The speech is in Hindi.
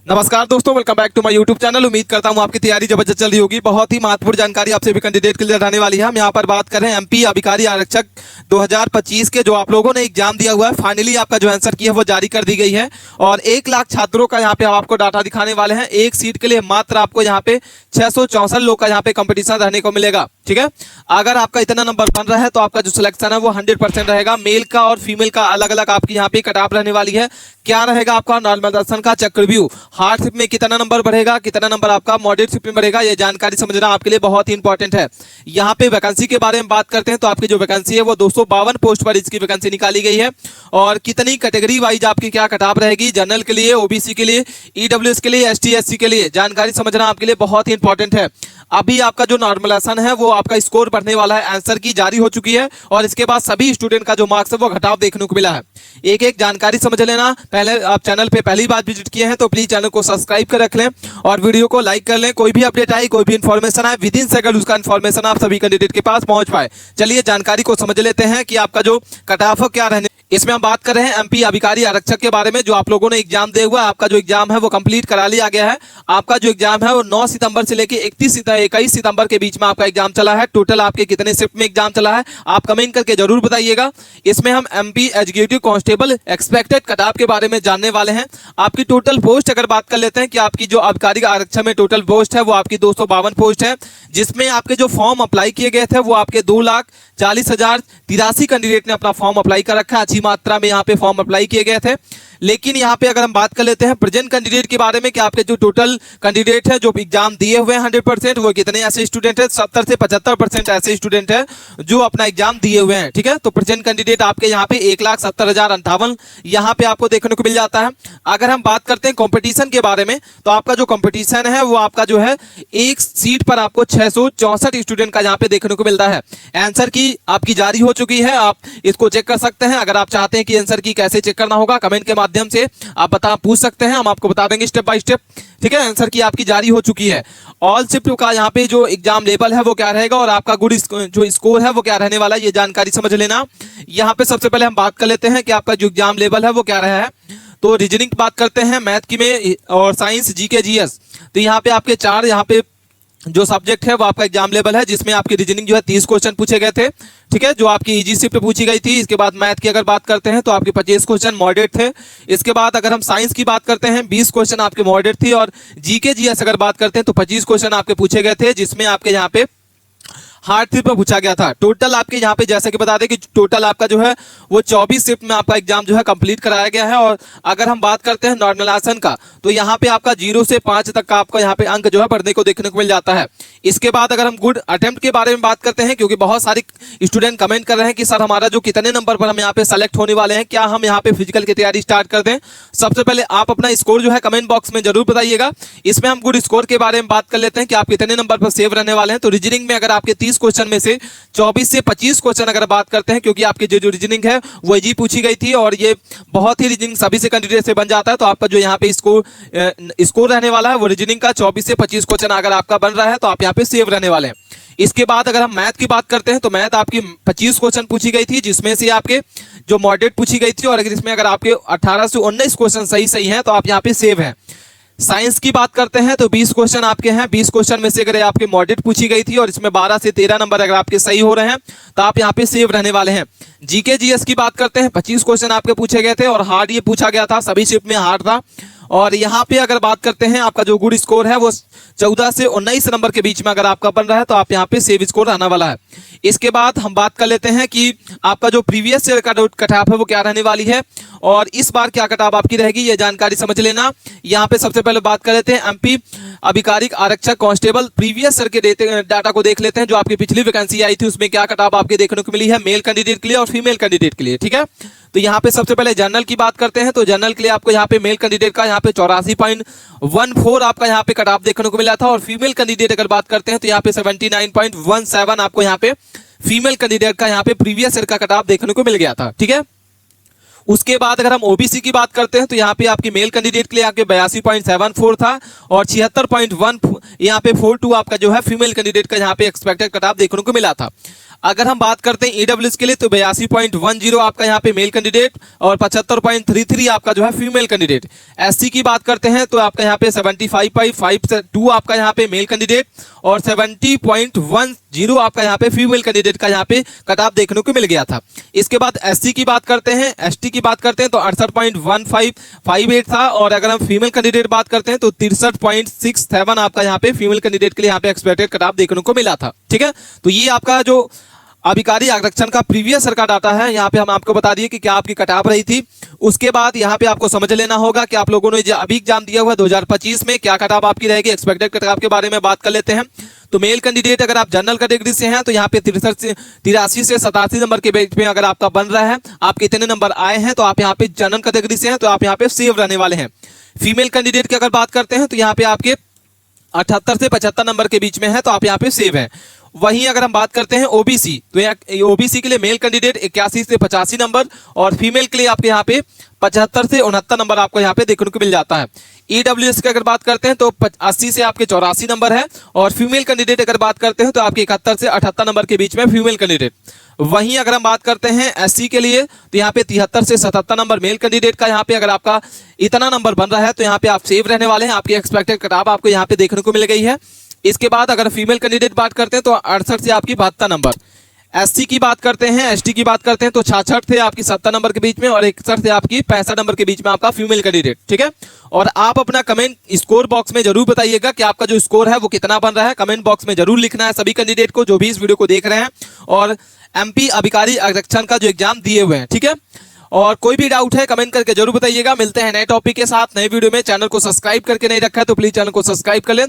नमस्कार दोस्तों, welcome back to my YouTube channel. उम्मीद करता हूं आपकी तैयारी जबरदस्त चल रही होगी। बहुत ही महत्वपूर्ण जानकारी आपसे भी कैंडिडेट के लिए रहने वाली है। हम यहां पर बात कर रहे हैं एमपी अभिकारी आरक्षक 2025 के जो आप लोगों ने एग्जाम दिया हुआ है। फाइनली आपका जो आंसर की है वो जारी कर दी गई है और 1 लाख छात्रों का यहाँ पे आपको डाटा दिखाने वाले हैं। एक सीट के लिए मात्र आपको यहाँ पे 664 लोग का यहाँ पे कंपटीशन रहने को मिलेगा। ठीक है, अगर आपका इतना नंबर बन रहा है तो आपका जो सिलेक्शन है वो 100% रहेगा। मेल का और फीमेल का अलग अलग आपकी यहाँ पे कट ऑफ रहने वाली है। क्या रहेगा आपका नॉर्मल दर्शन का चक्रव्यूह, हार्डशिप में कितना नंबर बढ़ेगा, कितना नंबर आपका मॉडरेट शिप में बढ़ेगा, ये जानकारी समझना आपके लिए बहुत ही इंपॉर्टेंट है। यहाँ पे वैकेंसी के बारे में बात करते हैं तो आपकी जो वैकेंसी है वो 252 पोस्ट पर इसकी वैकेंसी निकाली गई है। और कितनी कैटेगरी वाइज आपकी क्या कट ऑफ रहेगी, जनरल के लिए, ओबीसी के लिए, ईडब्ल्यूएस के लिए, एसटी एससी के लिए, जानकारी समझना आपके लिए बहुत ही इंपॉर्टेंट है। अभी आपका जो नॉर्मलाइजेशन है वो आपका स्कोर बढ़ने वाला है, आंसर की जारी हो चुकी है और इसके बाद सभी स्टूडेंट का जो मार्क्स है वो घटाव देखने को मिला है। एक एक जानकारी समझ लेना। पहले आप चैनल पे पहली बार विजिट किए हैं तो प्लीज चैनल को सब्सक्राइब कर रख लें और वीडियो को लाइक कर लें। कोई भी अपडेट आए, कोई भी इंफॉर्मेशन आए, विद इन सेकंड उसका इंफॉर्मेशन आप सभी कैंडिडेट के पास पहुंच पाए। चलिए जानकारी को समझ लेते हैं कि आपका जो कट ऑफ क्या रहने। इसमें हम बात कर रहे हैं एमपी अभिकारी आरक्षक के बारे में। जो आप लोगों ने एग्जाम दे हुआ, आपका जो एग्जाम है वो कंप्लीट करा लिया गया है। आपका जो एग्जाम है वो 9 सितंबर से लेकर 21 सितंबर के बीच में आपका एग्जाम चला है। टोटल आपके कितने शिफ्ट में एग्जाम चला है आप कमेंट करके जरूर बताइएगा। इसमें हम MP executive constable expected cut off के बारे में जानने वाले हैं। आपकी टोटल पोस्ट अगर बात कर लेते हैं कि आपकी जो अभिकारी आरक्षक में टोटल पोस्ट है वो आपकी 252 पोस्ट है, जिसमें आपके जो फॉर्म अप्लाई किए गए थे वो आपके 2,40,083 कैंडिडेट ने अपना फॉर्म अप्लाई कर रखा है। अच्छी मात्रा में यहाँ पे फॉर्म अप्लाई किए गए थे। लेकिन यहाँ पे अगर हम बात कर लेते हैं प्रेजेंट कैंडिडेट के बारे में कि आपके जो टोटल कैंडिडेट है जो एग्जाम दिए हुए हैं 100%, वो कितने ऐसे स्टूडेंट है, 70 से 75% ऐसे स्टूडेंट है जो अपना एग्जाम दिए हुए हैं। ठीक है, तो प्रेजेंट कैंडिडेट आपके यहाँ पे 1,70,058 यहाँ पे आपको देखने को मिल जाता है। अगर हम बात करते हैं कॉम्पिटिशन के बारे में तो आपका जो कॉम्पिटिशन है वो आपका जो है एक सीट पर आपको 664 स्टूडेंट का यहाँ पे देखने को मिलता है। आंसर की आपकी जारी हो चुकी है, आप इसको चेक कर सकते हैं। अगर आप चाहते हैं कि आंसर की कैसे चेक करना होगा कमेंट के माध्यम से आप पूछ सकते हैं, हम आपको बता देंगे स्टेप बाय स्टेप। ठीक है, आंसर की आपकी जारी हो चुकी है। ऑल शिफ्ट का यहाँ पे जो एग्जाम लेवल है वो क्या रहेगा और आपका गुड जो स्कोर है वो क्या रहने वाला है, ये जानकारी समझ लेना। यहाँ पे सबसे पहले हम बात कर लेते हैं कि आपका जो एग्जाम लेवल है वो क्या रहा है। तो रीजनिंग की बात करते हैं, मैथ की में और साइंस, जीके, जीएस। तो यहाँ पे आपके 4 यहाँ पे जो सब्जेक्ट है वो आपका एग्जाम लेवल है, जिसमें आपकी रीजनिंग जो है 30 क्वेश्चन पूछे गए थे। ठीक है, जो आपकी इजी शिफ्ट पूछी गई थी। इसके बाद मैथ की अगर बात करते हैं तो आपके 25 क्वेश्चन मॉडरेट थे। इसके बाद अगर हम साइंस की बात करते हैं 20 क्वेश्चन आपके मॉडरेट थी और जीके जीएस अगर बात करते हैं तो 25 क्वेश्चन आपके पूछे गए थे, जिसमें आपके यहाँ पे हार्ड शिफ्ट में पूछा गया था। टोटल आपके यहाँ पे जैसे कि बता दें कि टोटल आपका जो है वो 24 शिफ्ट में आपका एग्जाम जो है कंप्लीट कराया गया है। और अगर हम बात करते हैं नॉर्मलाइजेशन का तो यहाँ पे आपका 0 से 5 तक का आपका यहाँ पे अंक जो है पढ़ने को देखने को मिल जाता है। इसके बाद अगर हम गुड अटेम्प्ट के बारे में बात करते हैं, क्योंकि बहुत सारे स्टूडेंट कमेंट कर रहे हैं कि सर हमारा जो कितने नंबर पर हम यहाँ पे सेलेक्ट होने वाले हैं, क्या हम यहाँ पे फिजिकल की तैयारी स्टार्ट कर दें। सबसे पहले आप अपना स्कोर जो है कमेंट बॉक्स में जरूर बताइएगा। इसमें हम गुड स्कोर के बारे में बात कर लेते हैं कि आप कितने नंबर पर सेव रहने वाले हैं। तो रीजनिंग में अगर आपके 30 क्वेश्चन में से 24 से 25 क्वेश्चन अगर बात करते हैं, क्योंकि आपकी जो रीजनिंग है वो इजी पूछी गई थी और ये बहुत ही रीजनिंग सभी से कैंडिडेट से बन जाता है। तो आपका जो यहाँ पे स्कोर रहने वाला है वो रीजनिंग का 24 से 25 क्वेश्चन अगर आपका बन रहा है तो आप यहाँ पे सेव रहने वाले हैं। इसके बाद अगर हम मैथ की बात करते हैं तो मैथ आपकी 25 क्वेश्चन पूछी गई थी, जिसमें से आपके जो मॉडरेट पूछी गई थी और इसमें अगर आपके 18 से 19 क्वेश्चन सही हैं तो आप यहाँ पे सेव हैं। साइंस की बात करते हैं तो 20 क्वेश्चन आपके हैं, 20 क्वेश्चन में से अगर आपके मॉडरेट पूछी गई थी और इसमें 12 से 13 नंबर अगर आपके सही हो रहे हैं तो आप यहाँ पे सेव रहने वाले हैं। जीके जीएस की बात करते हैं 25 क्वेश्चन आपके पूछे गए थे और हार्ड ये पूछा गया था, सभी शिफ्ट में हार्ड था। और यहाँ पे अगर बात करते हैं आपका जो गुड स्कोर है वो 14 से 19 नंबर के बीच में अगर आपका बन रहा है तो आप यहाँ पे सेव स्कोर आने वाला है। इसके बाद हम बात कर लेते हैं कि आपका जो प्रीवियस ईयर का कट ऑफ है वो क्या रहने वाली है और इस बार क्या कट ऑफ आपकी रहेगी, ये जानकारी समझ लेना। यहाँ पे सबसे पहले बात कर लेते हैं एमपी अभिकारी आरक्षक कांस्टेबल प्रीवियस ईयर के डाटा को देख लेते हैं। जो आपकी पिछली वैकेंसी आई थी उसमें क्या कट ऑफ आपके देखने को मिली है मेल कैंडिडेट के लिए और फीमेल कैंडिडेट के लिए। ठीक है, तो यहाँ पे सबसे पहले जनरल की बात करते हैं तो जनरल के लिए आपको यहाँ पे मेल कैंडिडेट का यहाँ पे 84.14 आपका यहाँ पे कट ऑफ देखने को मिला था और फीमेल कैंडिडेट अगर बात करते हैं तो यहाँ पे 79.17 आपको यहाँ पे फीमेल कैंडिडेट का यहाँ पे प्रीवियस ईयर का कट ऑफ देखने को मिल गया था। ठीक है, उसके बाद अगर हम ओबीसी की बात करते हैं तो यहाँ पे आपकी मेल कैंडिडेट के लिए आपके 82.74 था और 76.1 यहाँ पे 42 आपका जो है फीमेल कैंडिडेट का यहाँ पे एक्सपेक्टेड कट ऑफ देखने को मिला था। अगर हम बात करते हैं ईडब्ल्यूएस के लिए तो 82.10 आपका यहाँ पे मेल कैंडिडेट और 75.33 आपका जो है फीमेल कैंडिडेट। एससी की बात करते हैं तो आपका यहाँ पे 75.52 आपका यहाँ पे मेल कैंडिडेट और 70.10 आपका यहाँ पे फीमेल कैंडिडेट का यहाँ पे कट ऑफ देखने को मिल गया था। इसके बाद एससी की बात करते हैं, एसटी की बात करते हैं तो 68.1558 था और अगर हम फीमेल कैंडिडेट बात करते हैं तो 63.67 आपका यहाँ पे फीमेल कैंडिडेट के लिए यहाँ पे एक्सपेक्टेड कट ऑफ देखने को मिला था। ठीक है, तो ये आपका जो अभिकारी आरक्षण का प्रीवियस ईयर का डाटा है, यहाँ पे हम आपको बता दिए कि क्या आपकी कट ऑफ रही थी। उसके बाद यहाँ पे आपको समझ लेना होगा कि आप लोगों ने जो अभी एग्जाम दिया हुआ 2025 में क्या कट ऑफ आपकी रहेगी। एक्सपेक्टेड कट ऑफ के बारे में बात कर लेते हैं। तो मेल कैंडिडेट अगर आप जनरल कैटेगरी से हैं तो यहाँ पे 83 से 87 नंबर के बीच में अगर आपका बन रहा है, आपके इतने नंबर आए हैं तो आप यहाँ पे जनरल कैटेगरी से हैं तो आप यहाँ पे सेव रहने वाले हैं। फीमेल कैंडिडेट की अगर बात करते हैं तो यहाँ पे आपके 78 से 75 नंबर के बीच में है तो आप यहाँ पे सेव है। वहीं अगर हम बात करते हैं ओबीसी तो यहाँ ओबीसी के लिए मेल कैंडिडेट 81 से 85 नंबर और फीमेल के लिए आपके यहाँ पे 75 से 69 नंबर आपको यहाँ पे देखने को मिल जाता है। ईडब्ल्यूएस की अगर बात करते हैं तो 80 से आपके 84 नंबर है और फीमेल कैंडिडेट अगर बात करते हैं तो आपके 71 से 78 नंबर के बीच में फीमेल कैंडिडेट। वहीं अगर हम बात करते हैं एससी के लिए तो यहाँ पे 73 से 77 नंबर मेल कैंडिडेट का यहाँ पे अगर आपका इतना नंबर बन रहा है तो यहाँ पे आप सेव रहने वाले हैं। आपकी एक्सपेक्टेड कट ऑफ आपको यहाँ पे देखने को मिल गई है। इसके बाद अगर फीमेल कैंडिडेट बात करते हैं तो 68 से आपकी 72 नंबर। एससी की बात करते हैं, एसटी की बात करते हैं तो 66 से आपकी 70 नंबर के बीच में और 61 से आपकी 65 नंबर के बीच में आपका फीमेल कैंडिडेट। ठीक है, और आप अपना कमेंट स्कोर बॉक्स में जरूर बताइएगा कि आपका जो स्कोर है वो कितना बन रहा है। कमेंट बॉक्स में जरूर लिखना है सभी कैंडिडेट को जो भी इस वीडियो को देख रहे हैं और एमपी अभिकारी आरक्षण का जो एग्जाम दिए हुए हैं। ठीक है, और कोई भी डाउट है कमेंट करके जरूर बताइएगा। मिलते हैं नए टॉपिक के साथ नए वीडियो में। चैनल को सब्सक्राइब करके नहीं रखा है तो प्लीज चैनल को सब्सक्राइब कर लें।